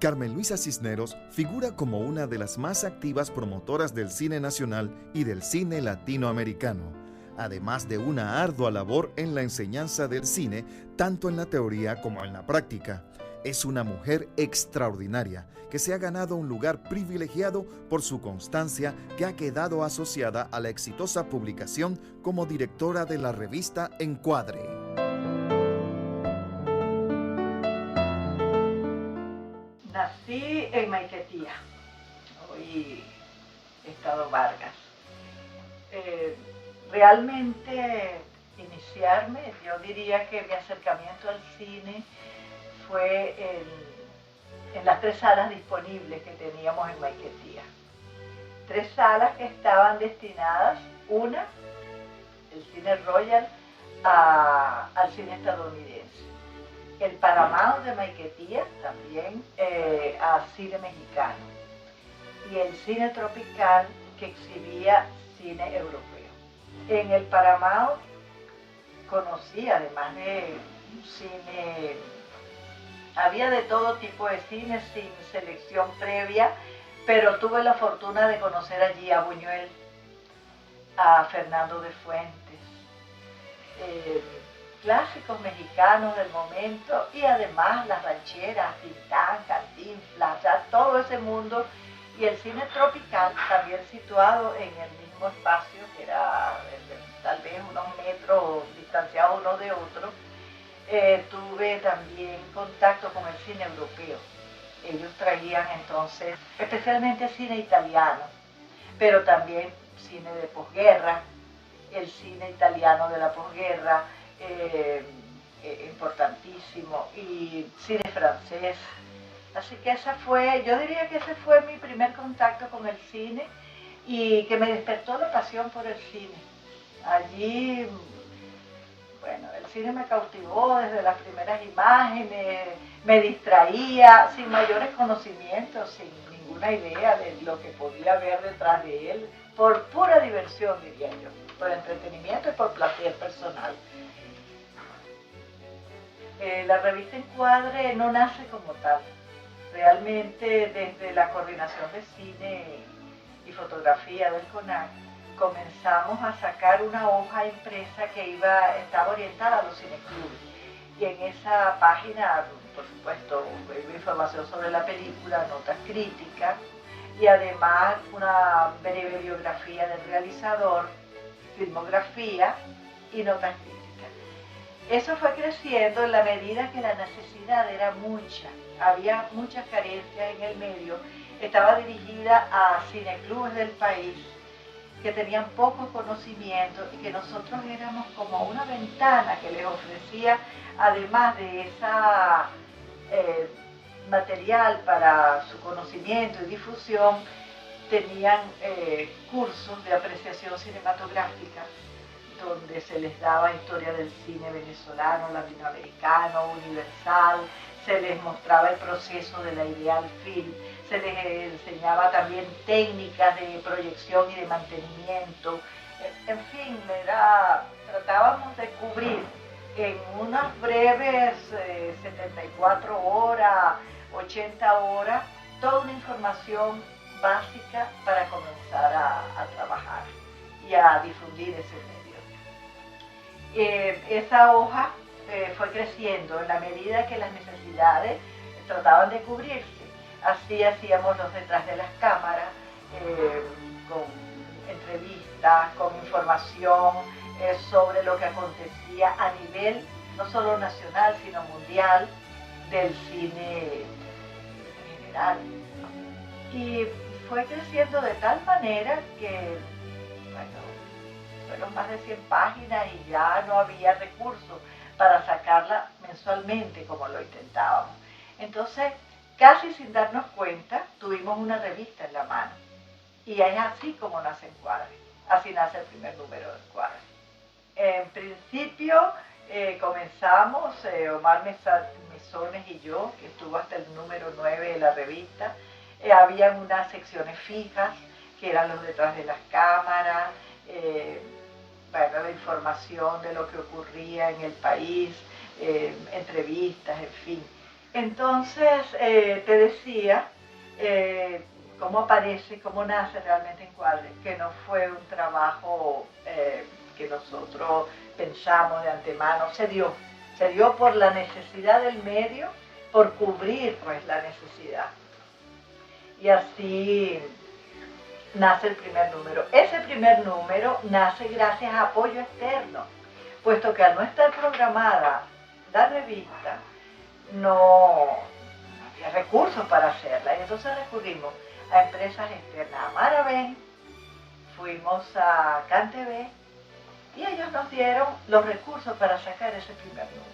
Carmen Luisa Cisneros figura como una de las más activas promotoras del cine nacional y del cine latinoamericano, además de una ardua labor en la enseñanza del cine, tanto en la teoría como en la práctica. Es una mujer extraordinaria que se ha ganado un lugar privilegiado por su constancia, que ha quedado asociada a la exitosa publicación como directora de la revista Encuadre. Nací en Maiquetía, hoy Estado Vargas. Realmente iniciarme, yo diría que mi acercamiento al cine fue en las 3 salas disponibles que teníamos en Maiquetía. 3 salas que estaban destinadas, una, el cine Royal, al cine estadounidense. El Paramount de Maiquetía también a cine mexicano. Y el cine tropical que exhibía cine europeo. En el Paramount conocí, además de cine, había de todo tipo de cine sin selección previa, pero tuve la fortuna de conocer allí a Buñuel, a Fernando de Fuentes, clásicos mexicanos del momento, y además las rancheras, Tintán, Cantinflas, todo ese mundo, y el cine tropical también situado en el mismo espacio, que era tal vez unos metros distanciados uno de otro. Tuve también contacto con el cine europeo. Ellos traían entonces especialmente cine italiano, pero también cine de posguerra, el cine italiano de la posguerra, importantísimo, y cine francés. Así que yo diría que ese fue mi primer contacto con el cine y que me despertó la pasión por el cine. Allí, bueno, el cine me cautivó desde las primeras imágenes, me distraía sin mayores conocimientos, sin ninguna idea de lo que podía haber detrás de él, por pura diversión, diría yo, por entretenimiento y por placer personal. La revista Encuadre no nace como tal. Realmente desde la coordinación de cine y fotografía del CONAC comenzamos a sacar una hoja impresa que estaba orientada a los cineclubes. Y en esa página, por supuesto, iba información sobre la película, notas críticas y además una breve biografía del realizador, filmografía y notas críticas. Eso fue creciendo en la medida que la necesidad era mucha. Había muchas carencias en el medio. Estaba dirigida a cineclubes del país que tenían poco conocimiento y que nosotros éramos como una ventana que les ofrecía, además de esa material para su conocimiento y difusión, tenían cursos de apreciación cinematográfica donde se les daba historia del cine venezolano, latinoamericano, universal, se les mostraba el proceso de la Ideal Film, se les enseñaba también técnicas de proyección y de mantenimiento. En fin, tratábamos de cubrir en unas breves 74 horas, 80 horas, toda una información básica para comenzar a trabajar y a difundir ese medio. Esa hoja fue creciendo en la medida que las necesidades trataban de cubrirse. Así hacíamos los detrás de las cámaras, con entrevistas, con información sobre lo que acontecía a nivel no solo nacional, sino mundial, del cine en general. Y fue creciendo de tal manera que, bueno, fueron más de 100 páginas y ya no había recursos para sacarla mensualmente como lo intentábamos. Entonces, casi sin darnos cuenta, tuvimos una revista en la mano. Y es así como nace Encuadre. Así nace el primer número de Encuadre. En principio, comenzamos, Omar Mesones y yo, que estuvo hasta el número 9 de la revista. Habían unas secciones fijas, que eran los detrás de las cámaras, la información de lo que ocurría en el país, entrevistas, en fin. Entonces, te decía cómo aparece, cómo nace realmente Encuadre, que no fue un trabajo que nosotros pensamos de antemano, se dio por la necesidad del medio, por cubrir pues la necesidad. Y así nace el primer número. Ese primer número nace gracias a apoyo externo, puesto que al no estar programada la revista, no había recursos para hacerla. Y entonces recurrimos a empresas externas, a Maravén, fuimos a CanTV y ellos nos dieron los recursos para sacar ese primer número.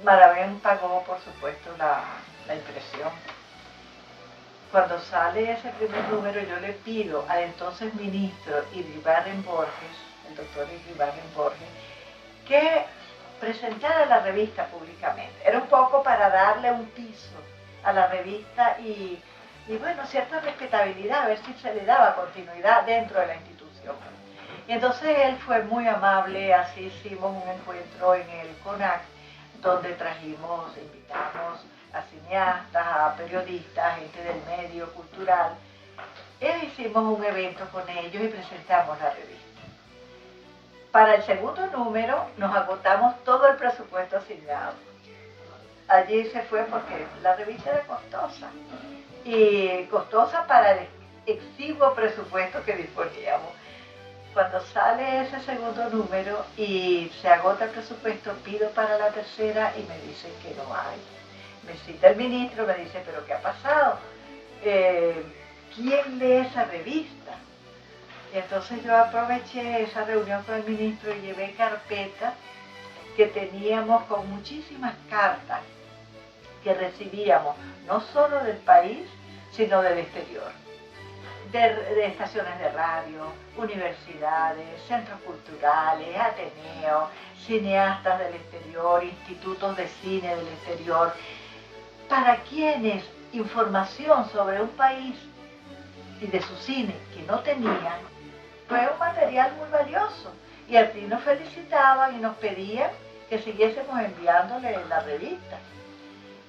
Maravén pagó, por supuesto, la impresión. Cuando sale ese primer número, yo le pido al entonces ministro Iribarren Borges, el doctor Iribarren Borges, que presentara la revista públicamente. Era un poco para darle un piso a la revista y bueno, cierta respetabilidad, a ver si se le daba continuidad dentro de la institución. Y entonces él fue muy amable, así hicimos un encuentro en el CONAC, donde invitamos a cineastas, a periodistas, gente del medio cultural, e hicimos un evento con ellos y presentamos la revista. Para el segundo número nos agotamos todo el presupuesto asignado. Allí se fue porque la revista era costosa, y costosa para el exiguo presupuesto que disponíamos. Cuando sale ese segundo número y se agota el presupuesto, pido para la tercera y me dicen que no hay. Me cita el ministro, me dice, ¿pero qué ha pasado? ¿Quién lee esa revista? Y entonces yo aproveché esa reunión con el ministro y llevé carpetas que teníamos con muchísimas cartas que recibíamos, no solo del país, sino del exterior. De estaciones de radio, universidades, centros culturales, ateneos, cineastas del exterior, institutos de cine del exterior, para quienes información sobre un país y de su cine que no tenían, fue un material muy valioso. Y así nos felicitaban y nos pedían que siguiésemos enviándole la revista.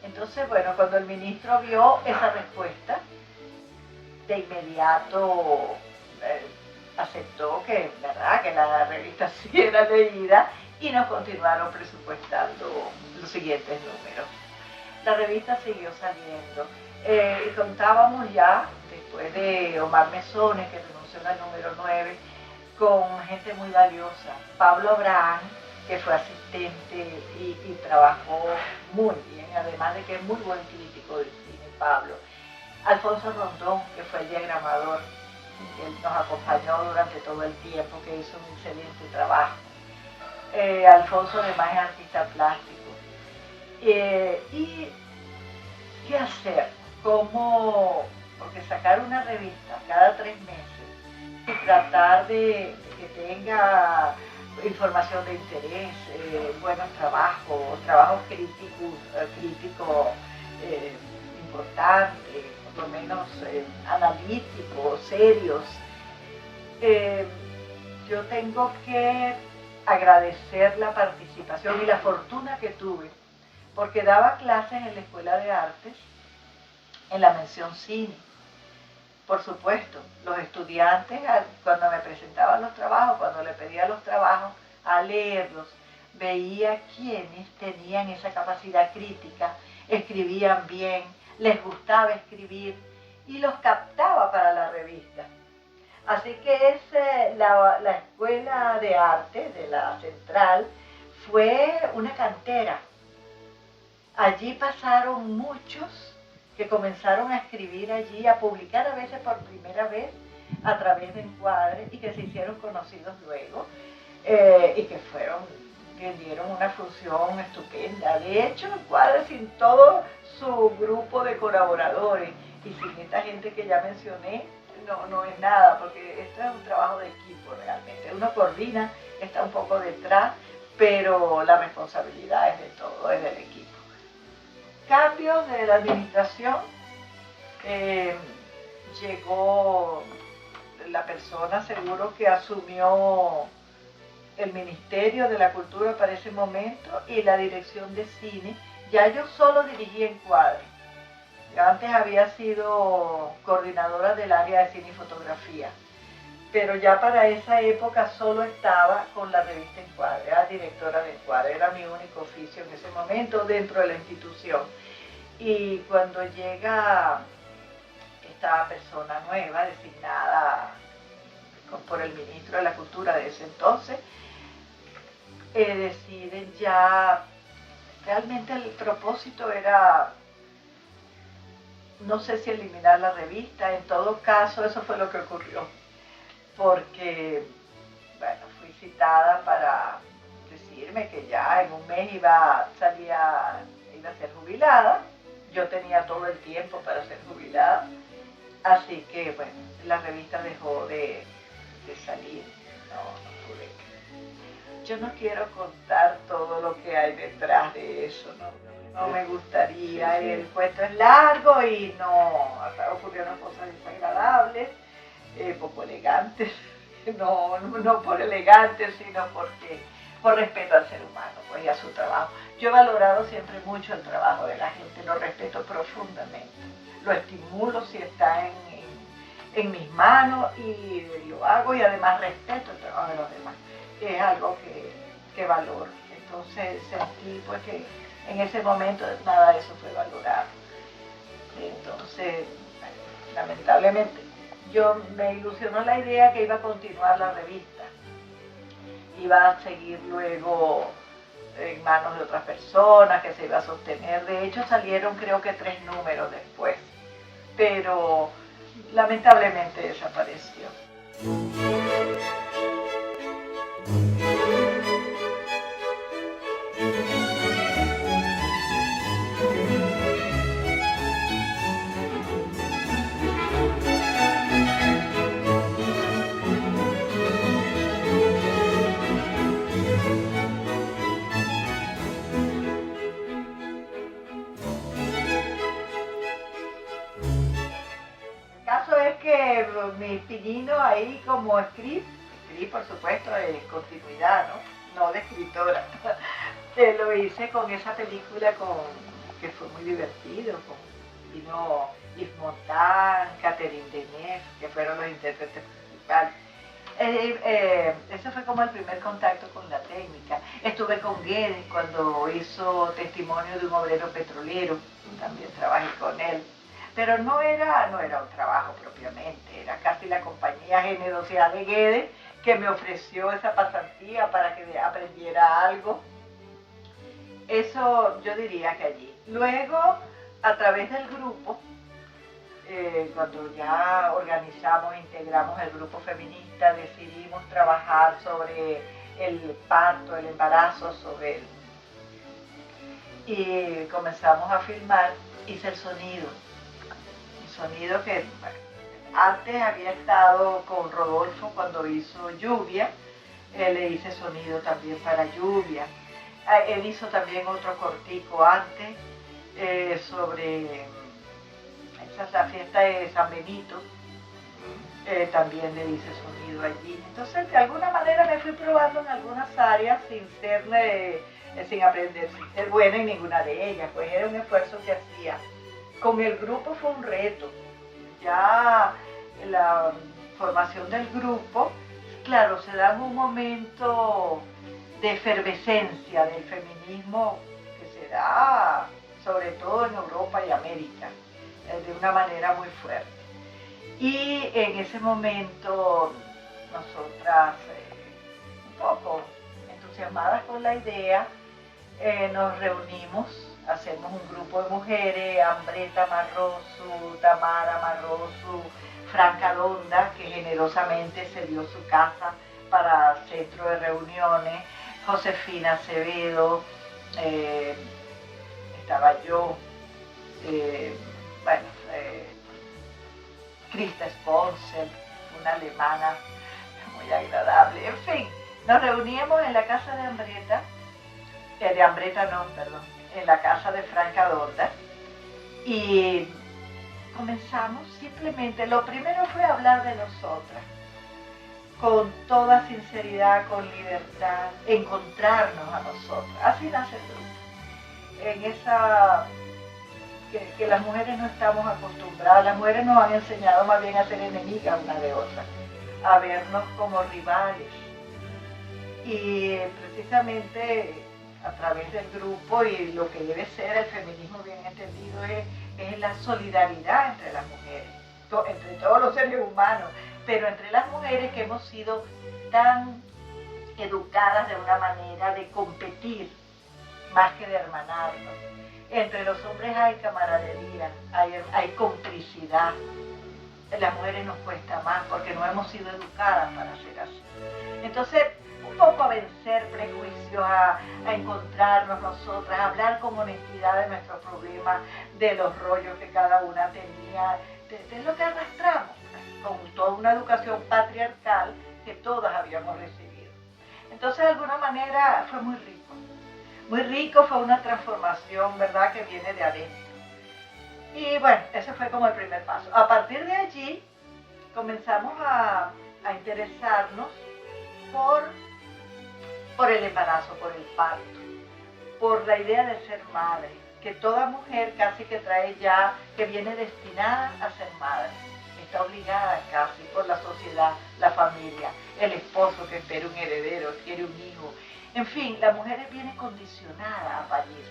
Entonces, bueno, cuando el ministro vio esa respuesta, de inmediato aceptó que, ¿verdad?, que la revista sí era leída y nos continuaron presupuestando los siguientes números. La revista siguió saliendo y contábamos ya, después de Omar Mesones, que renunció en el número 9, con gente muy valiosa. Pablo Abraham, que fue asistente y trabajó muy bien, además de que es muy buen crítico del cine, Pablo. Alfonso Rondón, que fue el diagramador, él nos acompañó durante todo el tiempo, que hizo un excelente trabajo. Alfonso además es artista plástico. ¿Y qué hacer? ¿Cómo? Porque sacar una revista cada 3 meses y tratar de que tenga información de interés, buenos trabajos críticos importantes, por lo menos analíticos, serios. Yo tengo que agradecer la participación y la fortuna que tuve, porque daba clases en la Escuela de Artes, en la mención cine. Por supuesto, los estudiantes, cuando me presentaban los trabajos, cuando le pedía los trabajos, a leerlos, veía quienes tenían esa capacidad crítica, escribían bien, les gustaba escribir y los captaba para la revista. Así que la Escuela de Arte de la Central fue una cantera. Allí pasaron muchos que comenzaron a escribir allí, a publicar a veces por primera vez a través de Encuadre y que se hicieron conocidos luego y que dieron una función estupenda. De hecho, Encuadre, sin todo su grupo de colaboradores y sin esta gente que ya mencioné, no es nada, porque esto es un trabajo de equipo realmente. Uno coordina, está un poco detrás, pero la responsabilidad es de todo, es del equipo. Cambios de la administración, llegó la persona seguro que asumió el Ministerio de la Cultura para ese momento y la dirección de cine ya yo solo dirigía encuadres. Yo antes había sido coordinadora del área de cine y fotografía, pero ya para esa época solo estaba con la revista Encuadre, era directora de Encuadre, era mi único oficio en ese momento dentro de la institución. Y cuando llega esta persona nueva, designada por el ministro de la Cultura de ese entonces, deciden ya, realmente el propósito era, no sé si eliminar la revista, en todo caso eso fue lo que ocurrió, porque, bueno, fui citada para decirme que ya en un mes iba a ser jubilada. Yo tenía todo el tiempo para ser jubilada, así que, bueno, la revista dejó de salir, no pude. Yo no quiero contar todo lo que hay detrás de eso, no me gustaría, el cuento es largo y no, ocurrieron cosas desagradables, poco elegantes, no por elegantes, sino por respeto al ser humano, pues, y a su trabajo. Yo he valorado siempre mucho el trabajo de la gente, lo respeto profundamente, lo estimulo si está en mis manos y lo hago, y además respeto el trabajo de los demás. Es algo que valoro. Entonces sentí pues que en ese momento nada de eso fue valorado. Entonces, lamentablemente, me ilusionó la idea que iba a continuar la revista. Iba a seguir luego en manos de otras personas, que se iba a sostener. De hecho, salieron creo que 3 números después, pero lamentablemente desapareció. El caso es que mi pinino ahí como escribí por supuesto de continuidad, no de escritora. Lo hice con esa película que fue muy divertido, vino Yves Montand, Catherine Deneuve, que fueron los intérpretes principales. Ese fue como el primer contacto con la técnica. Estuve con Guedes cuando hizo Testimonio de un obrero petrolero, también trabajé con él. Pero no era un trabajo propiamente, era casi la compañía Generosidad de Guedes que me ofreció esa pasantía para que aprendiera algo. Eso yo diría que allí. Luego, a través del grupo, cuando ya integramos el grupo feminista, decidimos trabajar sobre el parto, el embarazo, y comenzamos a filmar. Hice el sonido que antes había estado con Rodolfo cuando hizo Lluvia, le hice sonido también para Lluvia. Él hizo también otro cortico antes sobre la fiesta de San Benito, también le hice sonido allí. Entonces, de alguna manera me fui probando en algunas áreas sin aprender, sin ser buena en ninguna de ellas, pues era un esfuerzo que hacía. Con el grupo fue un reto. Ya la formación del grupo, claro, se da en un momento de efervescencia del feminismo que se da sobre todo en Europa y América, de una manera muy fuerte. Y en ese momento nosotras, un poco entusiasmadas con la idea, nos reunimos, hacemos un grupo de mujeres, Ambreta Marrosu, Tamara Marrosu, Franca Donda, que generosamente se dio su casa para centro de reuniones, Josefina Acevedo, estaba yo, Krista Sponsel, una alemana muy agradable. En fin, nos reuníamos en la casa de Ambreta, en la casa de Franca Donda, y comenzamos simplemente, lo primero fue hablar de nosotras, con toda sinceridad, con libertad, encontrarnos a nosotras. Así nace el grupo. en esa que las mujeres no estamos acostumbradas. Las mujeres nos han enseñado más bien a ser enemigas una de otra, a vernos como rivales. Y precisamente a través del grupo y lo que debe ser el feminismo bien entendido es la solidaridad entre las mujeres, entre todos los seres humanos, pero entre las mujeres que hemos sido tan educadas de una manera de competir más que de hermanarnos. Entre los hombres hay camaradería, hay complicidad. Las mujeres nos cuesta más porque no hemos sido educadas para ser así. Entonces, un poco a vencer prejuicios, a encontrarnos nosotras, a hablar con honestidad de nuestros problemas, de los rollos que cada una tenía, de lo que arrastramos, con toda una educación patriarcal que todas habíamos recibido. Entonces, de alguna manera, fue muy rico. Muy rico, fue una transformación, ¿verdad?, que viene de adentro. Y bueno, ese fue como el primer paso. A partir de allí, comenzamos a interesarnos por el embarazo, por el parto, por la idea de ser madre, que toda mujer casi que trae ya, que viene destinada a ser madre, está obligada casi por la sociedad, la familia, el esposo que espera un heredero, quiere un hijo, en fin, la mujer viene condicionada a parir.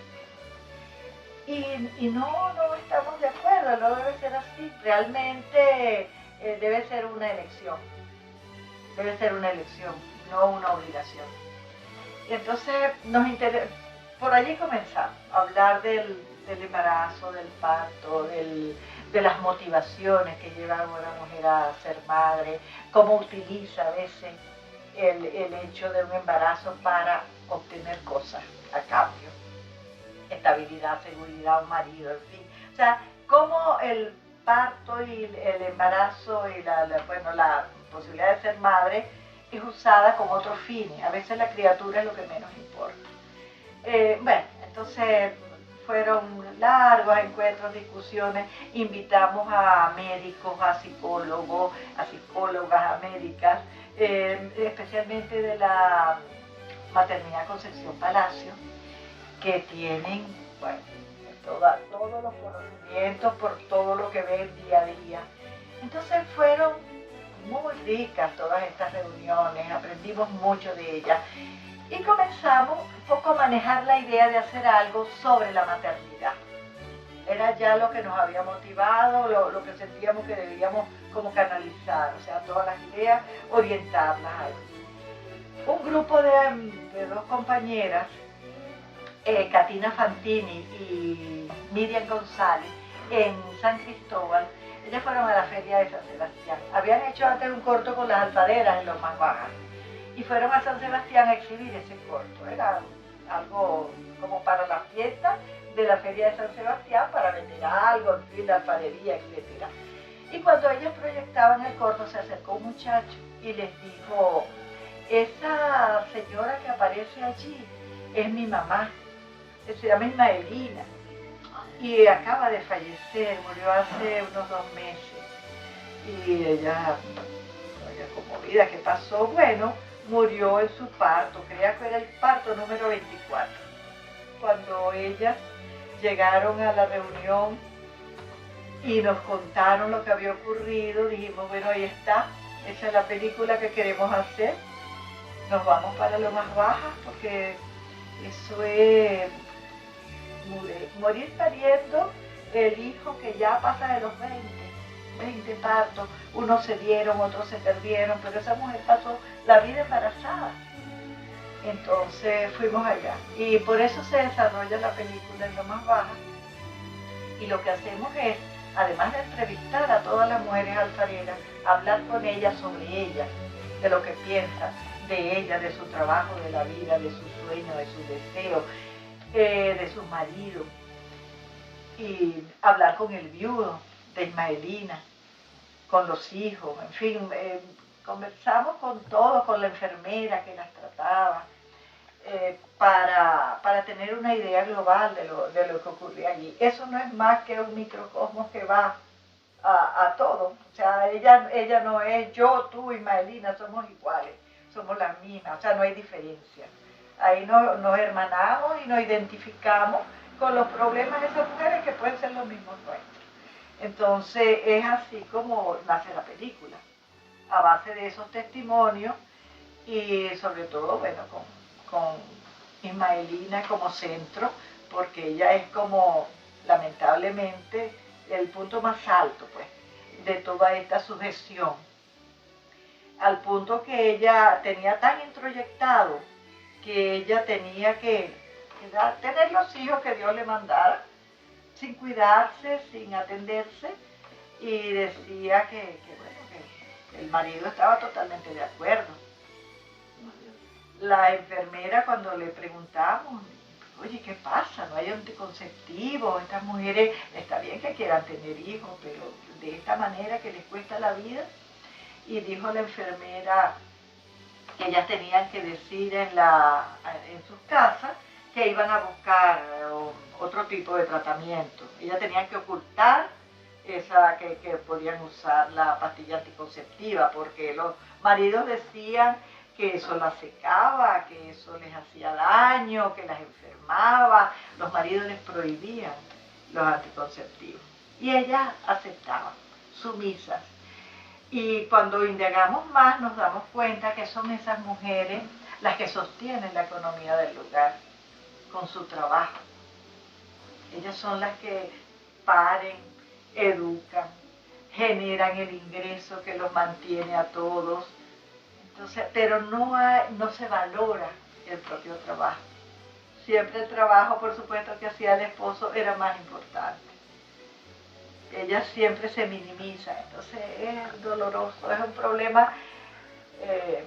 Y no estamos de acuerdo, no debe ser así, realmente debe ser una elección, no una obligación. Y entonces por allí comenzamos a hablar del embarazo, del parto, de las motivaciones que llevan a una mujer a ser madre, cómo utiliza a veces el hecho de un embarazo para obtener cosas a cambio, estabilidad, seguridad, un marido, en fin. O sea, cómo el parto y el embarazo y la posibilidad de ser madre es usada con otros fines. A veces la criatura es lo que menos importa. Bueno, entonces fueron largos encuentros, discusiones, invitamos a médicos, a psicólogos, a psicólogas, a médicas, especialmente de la Maternidad Concepción Palacio, que tienen, bueno, todos los conocimientos por todo lo que ven día a día. Entonces fueron muy ricas todas estas reuniones, aprendimos mucho de ellas y comenzamos un poco a manejar la idea de hacer algo sobre la maternidad. Era ya lo que nos había motivado, lo que sentíamos que debíamos como canalizar, o sea, todas las ideas, orientarlas ahí. Un grupo de dos compañeras, Katina Fantini y Miriam González, en San Cristóbal, ellas fueron a la feria de San Sebastián. Habían hecho antes un corto con las alfareras en los más bajas y fueron a San Sebastián a exhibir ese corto. Era algo como para la fiesta de la feria de San Sebastián, para vender algo, en fin, de alfarería, etc. Y cuando ellas proyectaban el corto, se acercó un muchacho y les dijo: esa señora que aparece allí es mi mamá, se llama Ismaelina y acaba de fallecer, murió hace unos 2 meses. Y ella conmovida, ¿qué pasó? Bueno, murió en su parto, creía que era el parto número 24. Cuando ellas llegaron a la reunión y nos contaron lo que había ocurrido, dijimos, bueno, ahí está, esa es la película que queremos hacer, nos vamos para lo más baja, porque eso es morir pariendo el hijo que ya pasa de los 20 partos, unos se dieron, otros se perdieron, pero esa mujer pasó la vida embarazada. Entonces fuimos allá y por eso se desarrolla la película en lo más baja. Y lo que hacemos es, además de entrevistar a todas las mujeres alfareras, hablar con ellas sobre ellas, de lo que piensan, de ellas, de su trabajo, de la vida, de sus sueños, de sus deseos, de sus maridos, y hablar con el viudo de Ismaelina, con los hijos, en fin, conversamos con todos, con la enfermera que las trataba, para tener una idea global de lo que ocurría allí. Eso no es más que un microcosmos que va a todo. O sea, ella no es yo, tú, Ismaelina, somos iguales, somos las mismas, o sea, no hay diferencia. Ahí nos hermanamos y nos identificamos con los problemas de esas mujeres que pueden ser los mismos nuestros. Entonces es así como nace la película, a base de esos testimonios y sobre todo, bueno, con Ismaelina como centro, porque ella es como, lamentablemente, el punto más alto, pues, de toda esta sugestión. Al punto que ella tenía tan introyectado que ella tenía que tener los hijos que Dios le mandara, sin cuidarse, sin atenderse, y decía que el marido estaba totalmente de acuerdo. La enfermera, cuando le preguntamos, oye, ¿qué pasa? ¿No hay anticonceptivos? Estas mujeres, está bien que quieran tener hijos, pero de esta manera que les cuesta la vida. Y dijo la enfermera que ellas tenían que decir en sus casas que iban a buscar otro tipo de tratamiento. Ellas tenían que ocultar que podían usar la pastilla anticonceptiva, porque los maridos decían que eso las secaba, que eso les hacía daño, que las enfermaba. Los maridos les prohibían los anticonceptivos. Y ellas aceptaban, sumisas. Y cuando indagamos más nos damos cuenta que son esas mujeres las que sostienen la economía del lugar con su trabajo. Ellas son las que paren, educan, generan el ingreso que los mantiene a todos. Entonces, pero no se valora el propio trabajo. Siempre el trabajo, por supuesto, que hacía el esposo era más importante. Ella siempre se minimiza, entonces es doloroso, es un problema que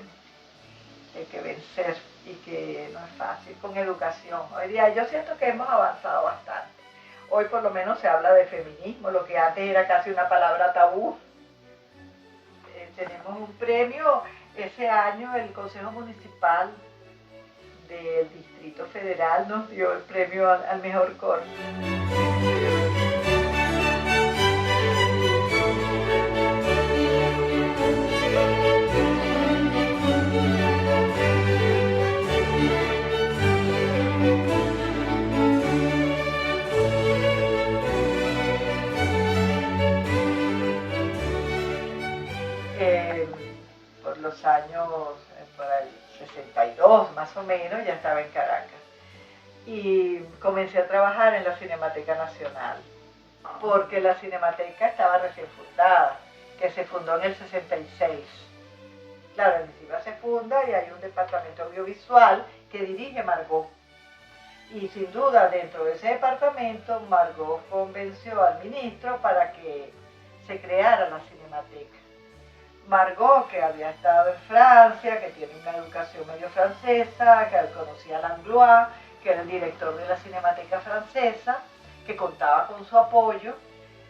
hay que vencer y que no es fácil con educación. Hoy día yo siento que hemos avanzado bastante. Hoy por lo menos se habla de feminismo, lo que antes era casi una palabra tabú. Tenemos un premio, ese año el Consejo Municipal del Distrito Federal nos dio el premio al mejor corto. Por los años, por el 62 más o menos, ya estaba en Caracas. Y comencé a trabajar en la Cinemateca Nacional, porque la Cinemateca estaba recién fundada, que se fundó en el 66. Claro, en Misiva se funda y hay un departamento audiovisual que dirige Margot. Y sin duda, dentro de ese departamento, Margot convenció al ministro para que se creara la Cinemateca. Margot, que había estado en Francia, que tiene una educación medio francesa, que conocía a Langlois, que era el director de la Cinemateca Francesa, que contaba con su apoyo,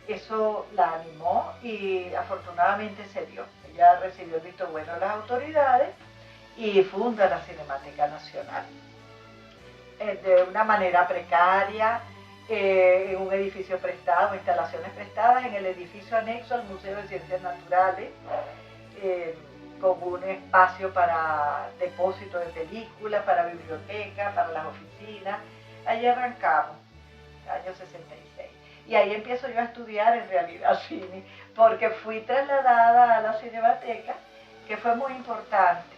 eso la animó y afortunadamente se dio. Ella recibió el visto bueno de las autoridades y funda la Cinemateca Nacional. De una manera precaria, en un edificio prestado, instalaciones prestadas en el edificio anexo al Museo de Ciencias Naturales, con un espacio para depósito de películas, para biblioteca, para las oficinas. Allí arrancamos, año 66. Y ahí empiezo yo a estudiar en realidad cine, porque fui trasladada a la Cinemateca, que fue muy importante,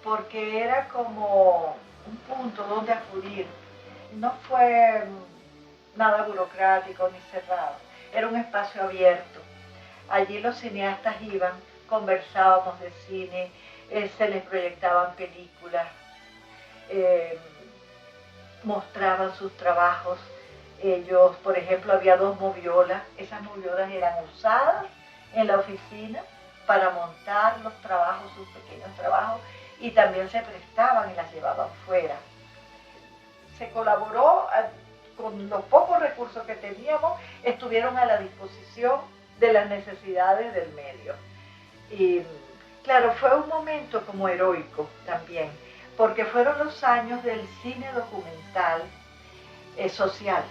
porque era como un punto donde acudir. No fue nada burocrático ni cerrado, era un espacio abierto. Allí los cineastas iban, conversábamos de cine, se les proyectaban películas, mostraban sus trabajos. Ellos, por ejemplo, había 2 moviolas, esas moviolas eran usadas en la oficina para montar los trabajos, sus pequeños trabajos, y también se prestaban y las llevaban fuera. Se colaboró con los pocos recursos que teníamos, estuvieron a la disposición de las necesidades del medio. Y claro, fue un momento como heroico también, porque fueron los años del cine documental social.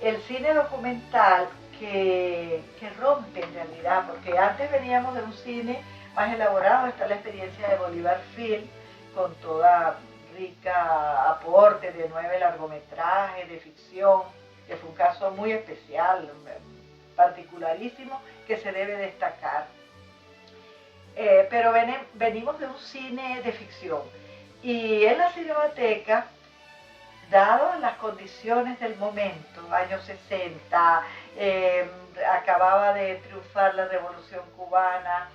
El cine documental que rompe en realidad, porque antes veníamos de un cine más elaborado. Está la experiencia de Bolívar Film, con toda rica aporte de 9 largometrajes de ficción, que fue un caso muy especial, particularísimo, que se debe destacar. Pero venimos de un cine de ficción, y en la Cinemateca, dado las condiciones del momento, años 60, acababa de triunfar la Revolución Cubana,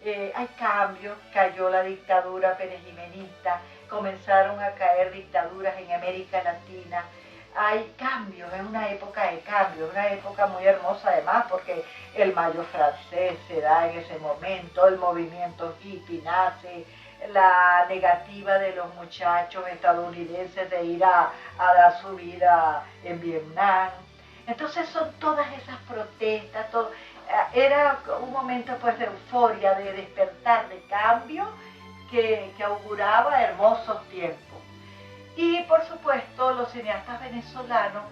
hay cambios, cayó la dictadura perejimenista, comenzaron a caer dictaduras en América Latina, hay cambios, es una época de cambios, una época muy hermosa además, porque el Mayo francés se da en ese momento, el movimiento hippie nace, la negativa de los muchachos estadounidenses de ir a dar su vida en Vietnam. Entonces son todas esas protestas, era un momento pues de euforia, de despertar, de cambio, que auguraba hermosos tiempos. Y por supuesto los cineastas venezolanos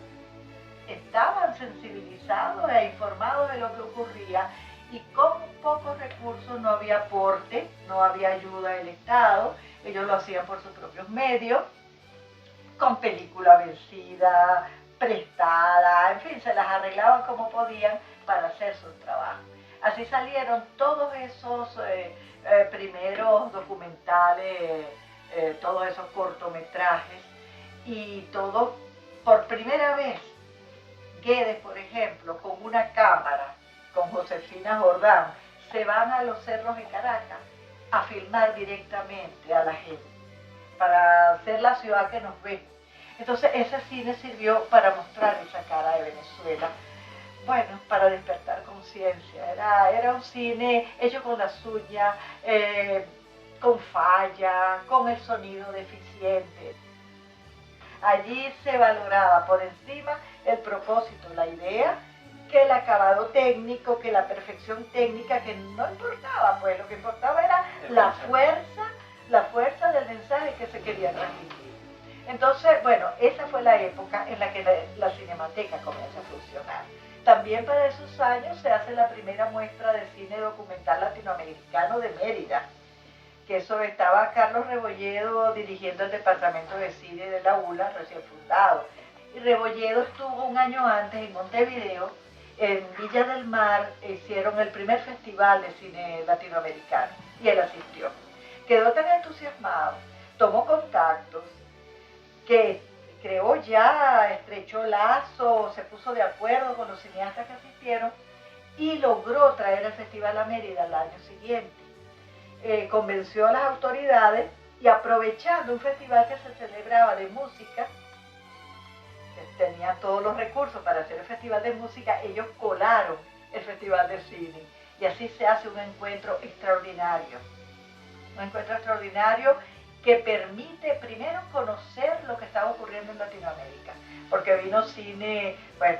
estaban sensibilizados e informados de lo que ocurría, y con pocos recursos, no había aporte, no había ayuda del Estado, ellos lo hacían por sus propios medios, con película vencida, prestada, en fin, se las arreglaban como podían para hacer su trabajo. Así salieron todos esos primeros documentales, todos esos cortometrajes, y todo por primera vez. Guedes, por ejemplo, con una cámara, con Josefina Jordán, se van a los cerros de Caracas a filmar directamente a la gente, para hacer la ciudad que nos ve. Entonces ese cine sirvió para mostrar esa cara de Venezuela, bueno, para despertar conciencia. Era un cine hecho con las uñas, con falla, con el sonido deficiente. Allí se valoraba por encima el propósito, la idea, que el acabado técnico, que la perfección técnica, que no importaba, pues lo que importaba era la fuerza del mensaje que se quería transmitir. Entonces, bueno, esa fue la época en la que la Cinemateca comienza a funcionar. También para esos años se hace la primera muestra de cine documental latinoamericano de Mérida, que eso estaba Carlos Rebolledo dirigiendo el departamento de cine de la ULA, recién fundado. Y Rebolledo estuvo un año antes en Montevideo, en Villa del Mar, hicieron el primer festival de cine latinoamericano, y él asistió. Quedó tan entusiasmado, tomó contactos, que creó ya, estrechó lazo, se puso de acuerdo con los cineastas que asistieron, y logró traer el festival a Mérida al año siguiente. Convenció a las autoridades, y aprovechando un festival que se celebraba de música, que tenía todos los recursos para hacer el festival de música, ellos colaron el festival de cine, y así se hace un encuentro extraordinario. Un encuentro extraordinario que permite primero conocer lo que estaba ocurriendo en Latinoamérica, porque vino cine, bueno,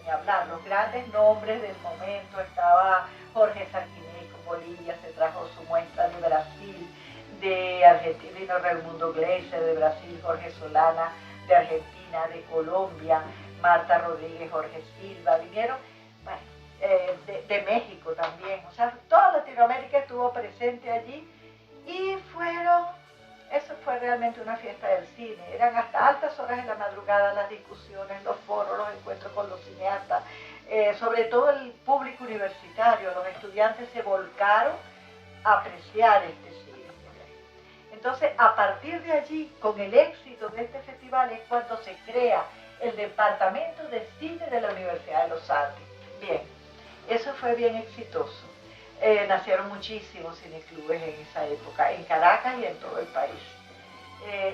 ni hablar, los grandes nombres del momento, estaba Jorge Sarquineco, Bolivia, se trajo su muestra de Brasil, de Argentina vino Raimundo Gleiser, de Brasil Jorge Solana, de Argentina, de Colombia, Marta Rodríguez, Jorge Silva, vinieron, bueno, de México también, o sea, toda Latinoamérica estuvo presente allí, y eso fue realmente una fiesta del cine. Eran hasta altas horas de la madrugada las discusiones, los foros, los encuentros con los cineastas, sobre todo el público universitario, los estudiantes se volcaron a apreciar este cine. Entonces, a partir de allí, con el éxito de este festival, es cuando se crea el Departamento de Cine de la Universidad de los Andes. Bien, eso fue bien exitoso. Nacieron muchísimos cineclubes en esa época, en Caracas y en todo el país.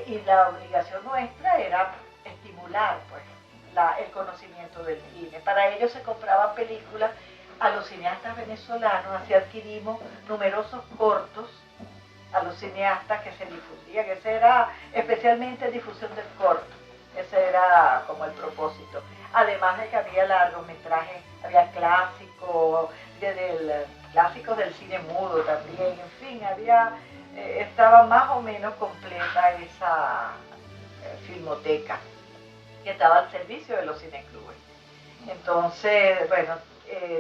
Y la obligación nuestra era estimular pues, el conocimiento del cine. Para ello se compraban películas a los cineastas venezolanos, así adquirimos numerosos cortos a los cineastas que se difundían. Ese era especialmente difusión del corto, ese era como el propósito. Además de que había largometrajes, había clásicos del cine mudo también, en fin, estaba más o menos completa esa filmoteca que estaba al servicio de los cineclubes. Entonces, bueno,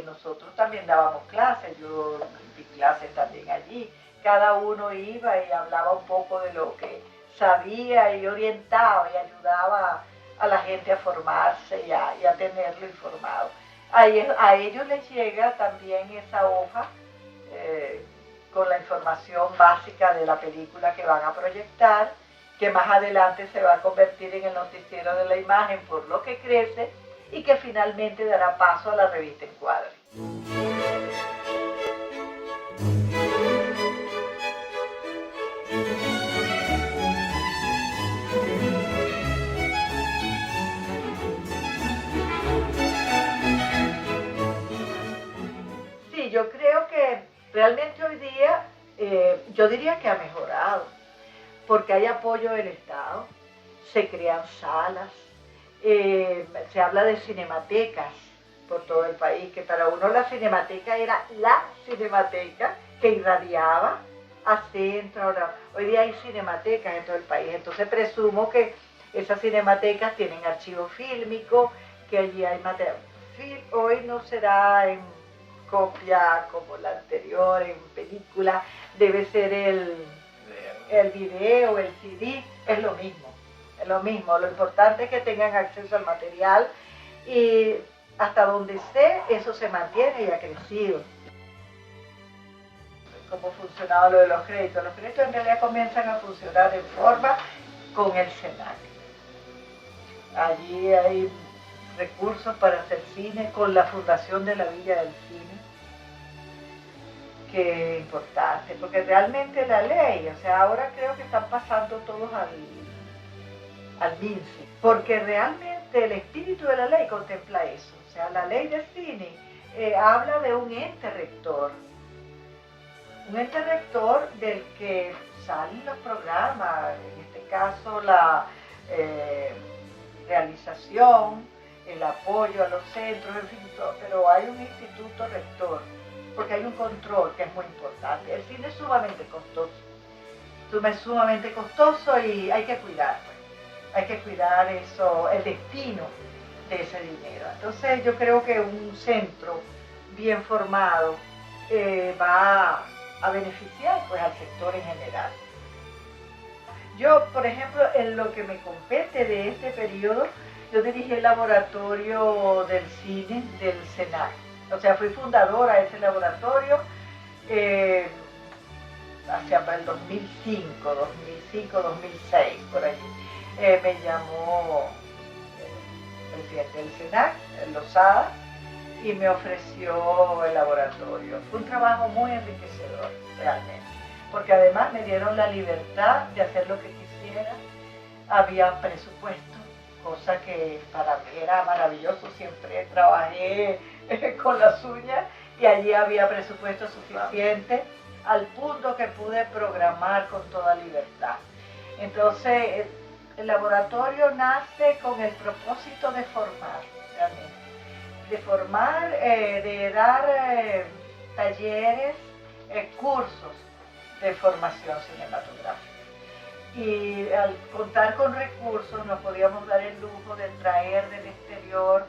nosotros también dábamos clases, yo di clases también allí, cada uno iba y hablaba un poco de lo que sabía y orientaba y ayudaba a la gente a formarse y a tenerlo informado. A ellos les llega también esa hoja con la información básica de la película que van a proyectar, que más adelante se va a convertir en el noticiero de la imagen por lo que crece y que finalmente dará paso a la revista Encuadre. Sí, yo creo que realmente hoy día, yo diría que ha mejorado, porque hay apoyo del Estado, se crean salas, se habla de cinematecas por todo el país, que para uno la cinemateca era la cinemateca que irradiaba a centro. Hoy día hay cinematecas en todo el país, entonces presumo que esas cinematecas tienen archivo fílmico, que allí hay material. Hoy no será en copia como la anterior, en película, debe ser el video, el CD, es lo mismo. Es lo mismo, lo importante es que tengan acceso al material y hasta donde sé, eso se mantiene y ha crecido. ¿Cómo funcionaba lo de los créditos? Los créditos en realidad comienzan a funcionar en forma con el SENAC. Allí hay recursos para hacer cine con la Fundación de la Villa del Cine, que es importante, porque realmente la ley, o sea, ahora creo que están pasando todos al MINCE, porque realmente el espíritu de la ley contempla eso. O sea, la ley de cine habla de un ente rector del que salen los programas, en este caso la realización, el apoyo a los centros, en fin, todo, pero hay un instituto rector, porque hay un control que es muy importante. El cine es sumamente costoso y hay que cuidarlo. Hay que cuidar eso, el destino de ese dinero. Entonces yo creo que un centro bien formado va a beneficiar pues al sector en general. Yo, por ejemplo, en lo que me compete de este periodo, yo dirigí el laboratorio del cine del SENAC. O sea, fui fundadora de ese laboratorio hacia el 2005, 2006, por allí. Me llamó el presidente del SENAC, el Lozada, y me ofreció el laboratorio. Fue un trabajo muy enriquecedor, realmente, porque además me dieron la libertad de hacer lo que quisiera. Había presupuesto, cosa que para mí era maravilloso. Siempre trabajé con las uñas y allí había presupuesto suficiente, al punto que pude programar con toda libertad. Entonces, el laboratorio nace con el propósito de formar, realmente. De formar, de dar talleres, cursos de formación cinematográfica. Y al contar con recursos nos podíamos dar el lujo de traer del exterior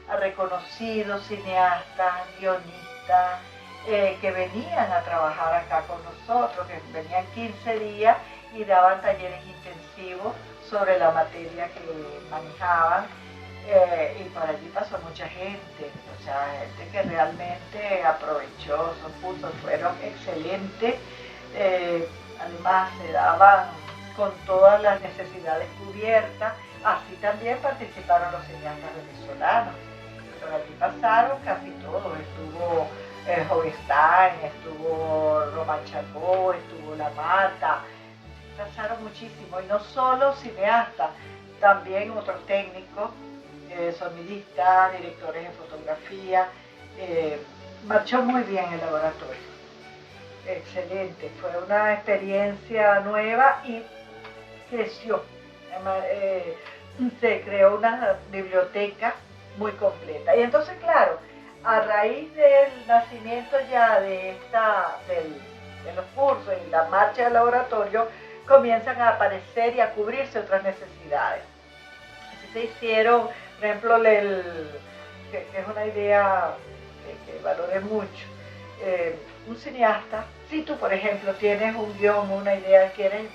a reconocidos cineastas, guionistas, que venían a trabajar acá con nosotros, que venían 15 días y daban talleres intensivos sobre la materia que manejaban. Y por allí pasó mucha gente, o sea, gente que realmente aprovechó sus cursos, fueron excelentes. Además se daban con todas las necesidades cubiertas. Así también participaron los cineastas venezolanos. Por allí pasaron casi todos. Estuvo Jovestán, estuvo Román Chacó, estuvo La Mata. Pasaron muchísimo, y no solo cineastas, también otros técnicos, sonidistas, directores de fotografía. Marchó muy bien el laboratorio. Excelente, fue una experiencia nueva y creció. Se creó una biblioteca muy completa. Y entonces, claro, a raíz del nacimiento ya de los cursos y la marcha del laboratorio, comienzan a aparecer y a cubrirse otras necesidades. Así se hicieron, por ejemplo, que es una idea que valoré mucho. Un cineasta, si tú por ejemplo tienes un guión, una idea, quieres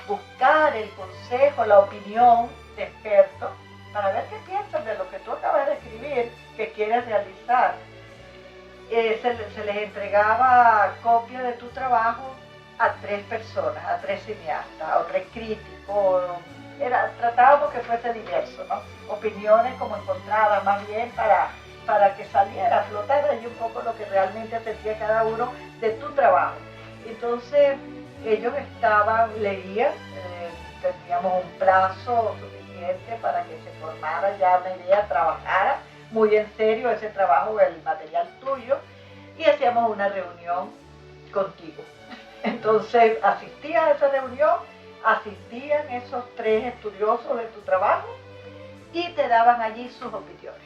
buscar el consejo, la opinión de expertos para ver qué piensan de lo que tú acabas de escribir, que quieres realizar. Se les entregaba copia de tu trabajo a 3 personas, a 3 cineastas, a 3 críticos. Tratábamos que fuese diverso, ¿no? Opiniones como encontradas, más bien para que saliera a flotar ahí un poco lo que realmente sentía cada uno de tu trabajo. Entonces ellos leían, teníamos un plazo suficiente para que se formara ya una idea, trabajara muy en serio ese trabajo, el material tuyo, y hacíamos una reunión contigo. Entonces asistías a esa reunión, asistían esos 3 estudiosos de tu trabajo y te daban allí sus opiniones.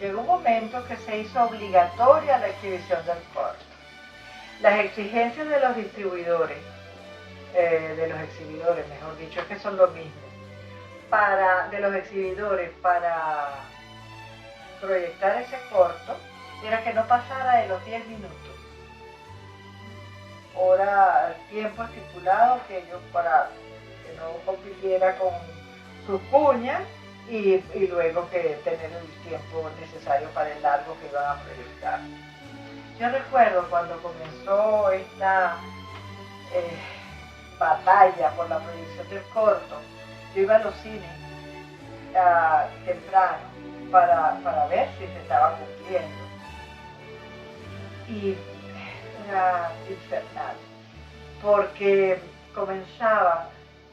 Llegó un momento que se hizo obligatoria la exhibición del corto. Las exigencias de los distribuidores, de los exhibidores, mejor dicho, es que son lo mismo, de los exhibidores para proyectar ese corto, era que no pasara de los 10 minutos. Tiempo estipulado que ellos para que no compitiera con sus cuñas y luego que tener el tiempo necesario para el largo que iban a proyectar. Yo recuerdo cuando comenzó esta batalla por la proyección del corto, yo iba a los cines temprano para ver si se estaba cumpliendo. Y era infernal, porque comenzaba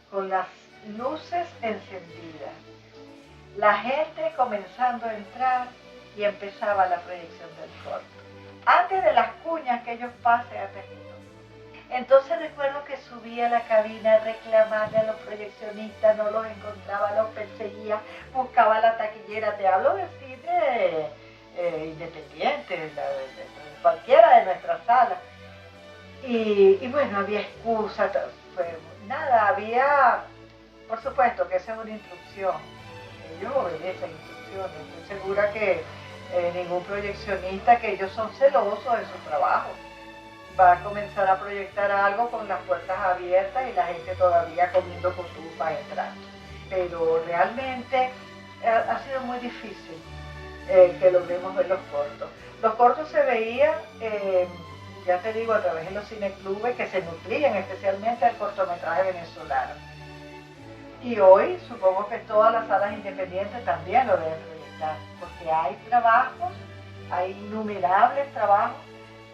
con las luces encendidas, la gente comenzando a entrar y empezaba la proyección del corto. Antes de las cuñas que ellos pasen a terminar. Entonces recuerdo que subía a la cabina a reclamarle a los proyeccionistas, no los encontraba, los perseguía, buscaba la taquillera. Te hablo de cine independiente, de cualquiera de nuestras salas. Y bueno, había excusas, había, por supuesto que esa es una instrucción, ellos obedecen instrucciones. Estoy segura que ningún proyeccionista, que ellos son celosos de su trabajo, va a comenzar a proyectar algo con las puertas abiertas y la gente todavía comiendo cotufas entrando. Pero realmente ha sido muy difícil que logremos ver los cortos. Los cortos se veían, ya te digo, a través de los cineclubes que se nutrían especialmente del cortometraje venezolano. Y hoy supongo que todas las salas independientes también lo deben proyectar, porque hay trabajos, hay innumerables trabajos.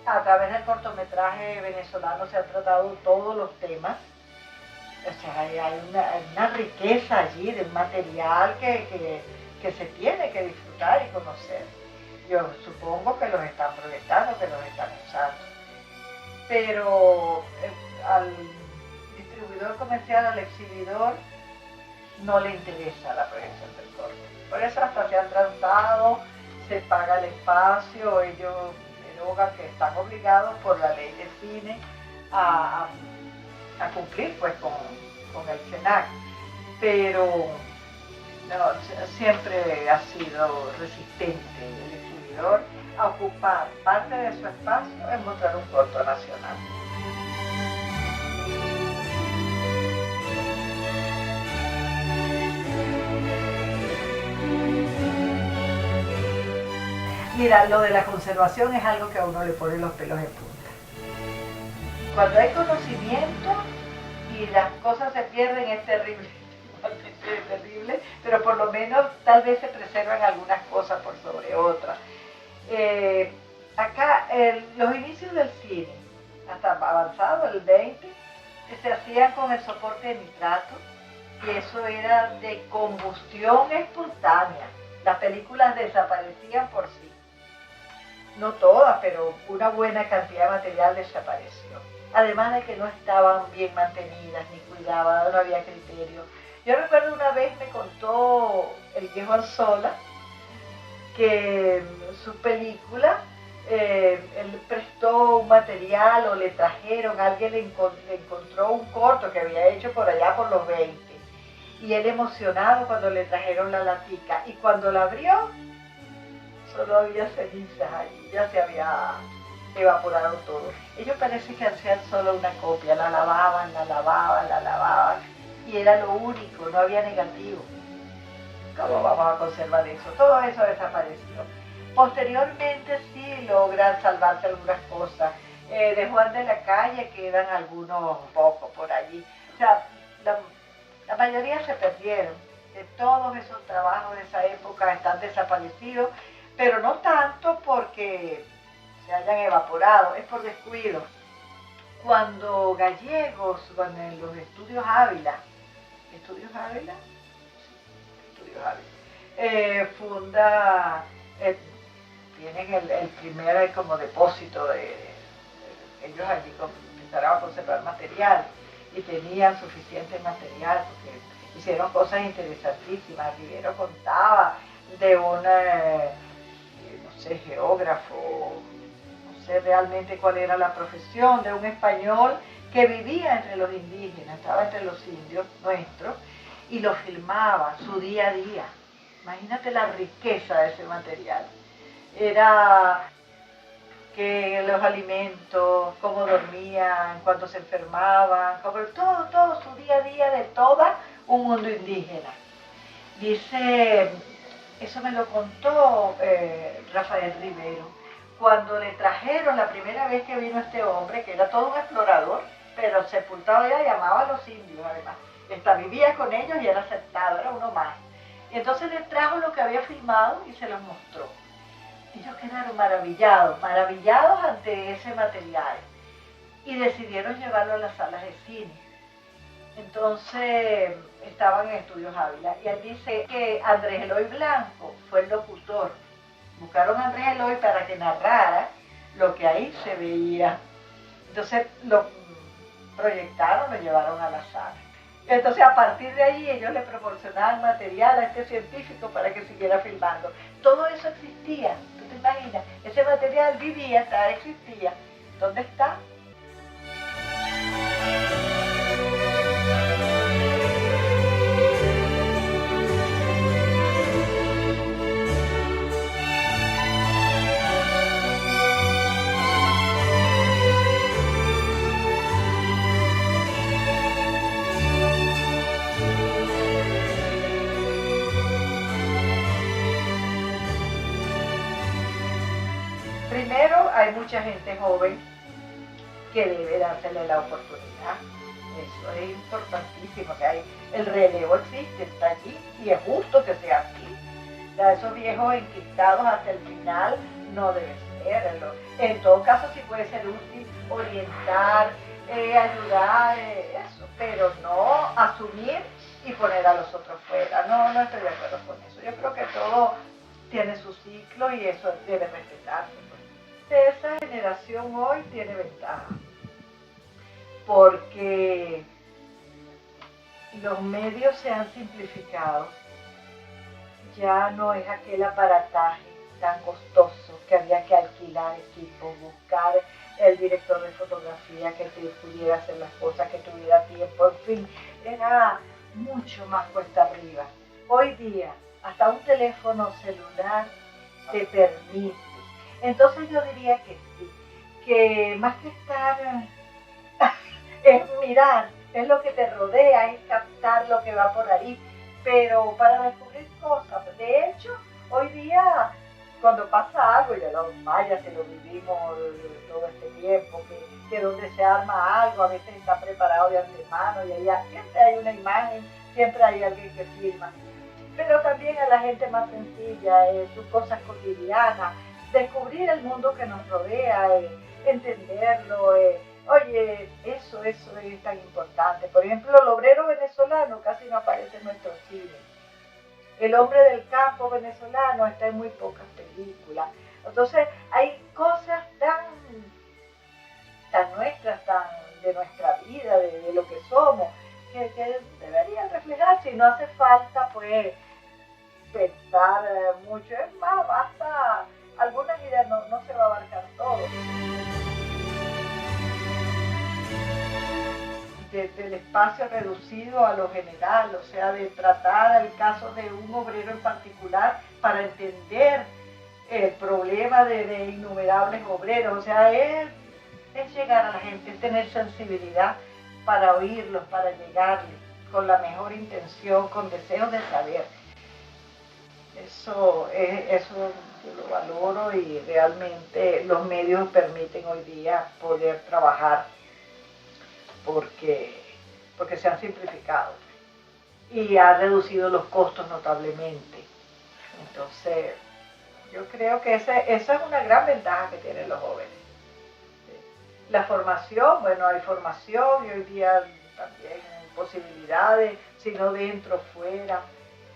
A través del cortometraje venezolano se han tratado todos los temas. O sea, hay una riqueza allí de un material que se tiene que disfrutar y conocer. Yo supongo que los están proyectando, que los están usando. Pero al distribuidor comercial, al exhibidor, no le interesa la proyección del corto. Por eso hasta se han transado, se paga el espacio, ellos que están obligados por la ley de cine a cumplir pues con el SENAC, pero no, siempre ha sido resistente el exhibidor a ocupar parte de su espacio en mostrar un corto nacional. Mira, lo de la conservación es algo que a uno le pone los pelos en punta. Cuando hay conocimiento y las cosas se pierden es terrible, igualmente es terrible, pero por lo menos tal vez se preservan algunas cosas por sobre otras. Acá los inicios del cine, hasta avanzado el 20, se hacían con el soporte de nitrato y eso era de combustión espontánea. Las películas desaparecían por sí. No todas, pero una buena cantidad de material desapareció. Además de que no estaban bien mantenidas ni cuidadas, no había criterio. Yo recuerdo una vez me contó el viejo Arzola que su película, él prestó un material o le trajeron, alguien le encontró un corto que había hecho por allá por los 20. Y él emocionado cuando le trajeron la latica. Y cuando la abrió, solo había cenizas allí, ya se había evaporado todo. Ellos parece que hacían solo una copia, la lavaban, y era lo único, no había negativo. ¿Cómo vamos a conservar eso? Todo eso desapareció. Posteriormente sí logran salvarse algunas cosas. De Juan de la Calle quedan algunos pocos por allí. O sea, la mayoría se perdieron. De todos esos trabajos de esa época están desaparecidos, pero no tanto porque se hayan evaporado, es por descuido. Cuando Gallegos, en los estudios Ávila, funda, tienen el primer como depósito ellos allí empezaron a conservar material y tenían suficiente material porque hicieron cosas interesantísimas. Rivero contaba de un, no sé, geógrafo, no sé realmente cuál era la profesión, de un español que vivía entre los indígenas, estaba entre los indios nuestros, y lo filmaba, su día a día. Imagínate la riqueza de ese material. Era que los alimentos, cómo dormían, cuando se enfermaban, todo su día a día de todo un mundo indígena. Dice, eso me lo contó Rafael Rivero, cuando le trajeron la primera vez que vino este hombre, que era todo un explorador, pero sepultado ya llamaba a los indios además. Vivía con ellos y era aceptado, era uno más. Y entonces le trajo lo que había filmado y se los mostró. Ellos quedaron maravillados ante ese material y decidieron llevarlo a las salas de cine. Entonces estaban en Estudios Ávila y él dice que Andrés Eloy Blanco fue el locutor. Buscaron a Andrés Eloy para que narrara lo que ahí se veía. Entonces lo proyectaron, lo llevaron a la sala. Entonces a partir de ahí ellos le proporcionaban material a este científico para que siguiera filmando. Todo eso existía, ¿tú te imaginas? Ese material vivía, existía. ¿Dónde está? Primero, hay mucha gente joven que debe dársele la oportunidad. Eso es importantísimo, que hay, el relevo existe, está allí, y es justo que sea así. Ya esos viejos enquistados hasta el final no debe serlo. En todo caso, sí puede ser útil orientar, ayudar, eso, pero no asumir y poner a los otros fuera. No estoy de acuerdo con eso. Yo creo que todo tiene su ciclo y eso debe respetarse. Esa generación hoy tiene ventaja porque los medios se han simplificado. Ya no es aquel aparataje tan costoso que había que alquilar equipos, buscar el director de fotografía que te pudiera hacer las cosas, que tuviera tiempo, en fin, era mucho más cuesta arriba. Hoy día hasta un teléfono celular te permite. Entonces yo diría que sí, que más que estar, es mirar, es lo que te rodea, es captar lo que va por ahí, pero para descubrir cosas. De hecho, hoy día, cuando pasa algo, ya los mayas que lo vivimos todo este tiempo, que donde se arma algo, a veces está preparado de antemano y allá siempre hay una imagen, siempre hay alguien que filma. Pero también a la gente más sencilla, sus cosas cotidianas, descubrir el mundo que nos rodea, entenderlo, oye, eso es tan importante. Por ejemplo, el obrero venezolano casi no aparece en nuestro cine. El hombre del campo venezolano está en muy pocas películas. Entonces, hay cosas tan nuestras, tan de nuestra vida, de lo que somos, que deberían reflejarse y no hace falta, pues, pensar mucho. Es más, basta algunas ideas, no se va a abarcar todo. Del espacio reducido a lo general, o sea, de tratar el caso de un obrero en particular para entender el problema de innumerables obreros, o sea, es llegar a la gente, es tener sensibilidad para oírlos, para llegarles, con la mejor intención, con deseos de saber. Eso yo lo valoro y realmente los medios permiten hoy día poder trabajar porque se han simplificado y ha reducido los costos notablemente. Entonces, yo creo que esa es una gran ventaja que tienen los jóvenes. La formación, bueno, hay formación y hoy día también posibilidades, si no dentro, fuera.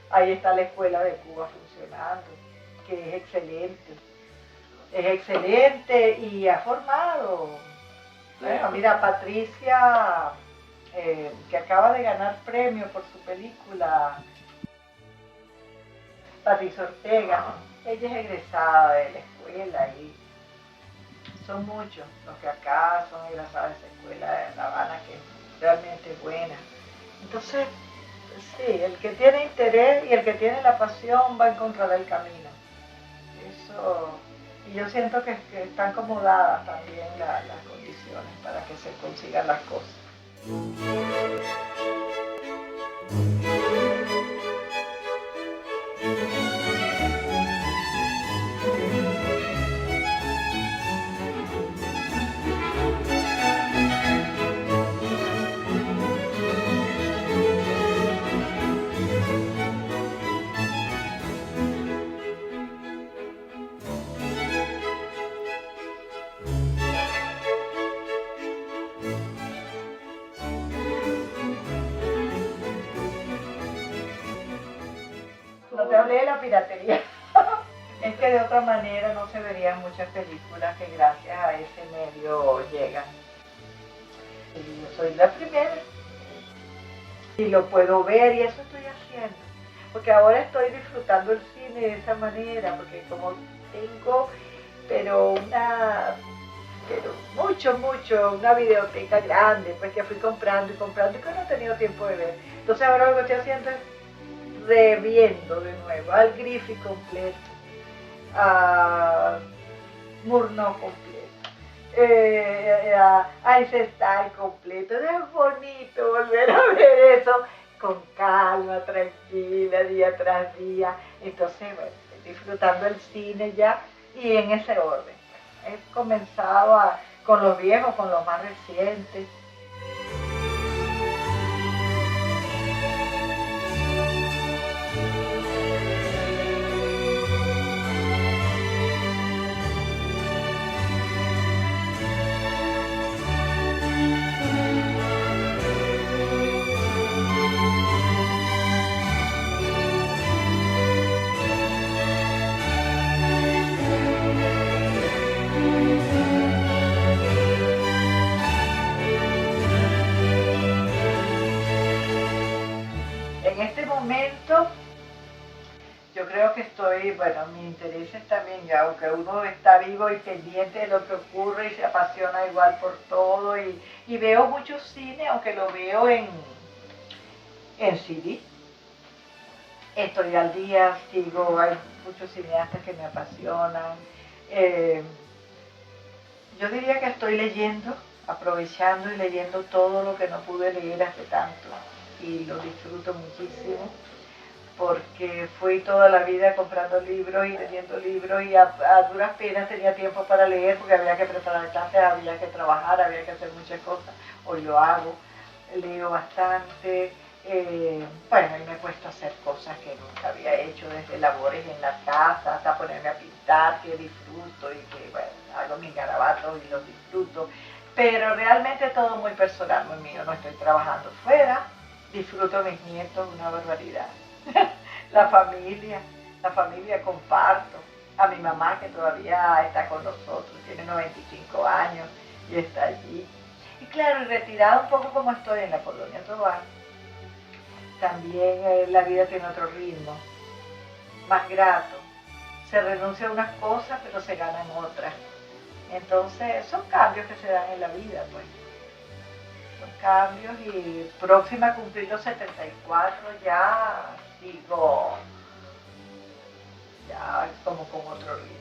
Ahí está la Escuela de Cuba funcionando, que es excelente. Es excelente y ha formado. Bueno, mira, Patricia, que acaba de ganar premio por su película, Patricia Ortega, ella es egresada de la escuela y son muchos los que acá son egresados de esa escuela de La Habana, que es realmente buena. Entonces, sí, el que tiene interés y el que tiene la pasión va a encontrar el camino. Eso, y yo siento que están acomodadas también las condiciones para que se consigan las cosas. No te hablé de la piratería. Es que de otra manera no se verían muchas películas que gracias a ese medio llegan. Y yo soy la primera. Y lo puedo ver y eso estoy haciendo. Porque ahora estoy disfrutando el cine de esa manera, porque como tengo, mucho, una videoteca grande, pues que fui comprando y que no he tenido tiempo de ver. Entonces ahora lo que estoy haciendo es reviendo de nuevo al Griffith completo, a Murnau completo, a Eisenstein completo. Es bonito volver a ver eso con calma, tranquila, día tras día. Entonces, bueno, estoy disfrutando el cine ya y en ese orden. He comenzado con los viejos, con los más recientes. En este momento yo creo que bueno, mi interés es también, ya, aunque uno está vivo y pendiente de lo que ocurre y se apasiona igual por todo y veo mucho cine, aunque lo veo en CD. Estoy al día, hay muchos cineastas que me apasionan. Yo diría que estoy leyendo, aprovechando y leyendo todo lo que no pude leer hace tanto y lo disfruto muchísimo porque fui toda la vida comprando libros y leyendo libros y a duras penas tenía tiempo para leer porque había que preparar clases, había que trabajar, había que hacer muchas cosas. Hoy lo hago, leo bastante, bueno, y me he puesto a hacer cosas que nunca había hecho, desde labores en la casa hasta ponerme a pintar, que disfruto y que, bueno, hago mis garabatos y los disfruto, pero realmente todo muy personal, muy mío, no estoy trabajando fuera, disfruto a mis nietos una barbaridad. La familia comparto, a mi mamá que todavía está con nosotros, tiene 95 años y está allí. Y claro, y retirada un poco como estoy en la Colonia Tovar, también la vida tiene otro ritmo, más grato. Se renuncia a unas cosas pero se ganan otras. Entonces son cambios que se dan en la vida, pues. Son cambios y próxima a cumplir los 74 ya sigo ya como con otro ritmo.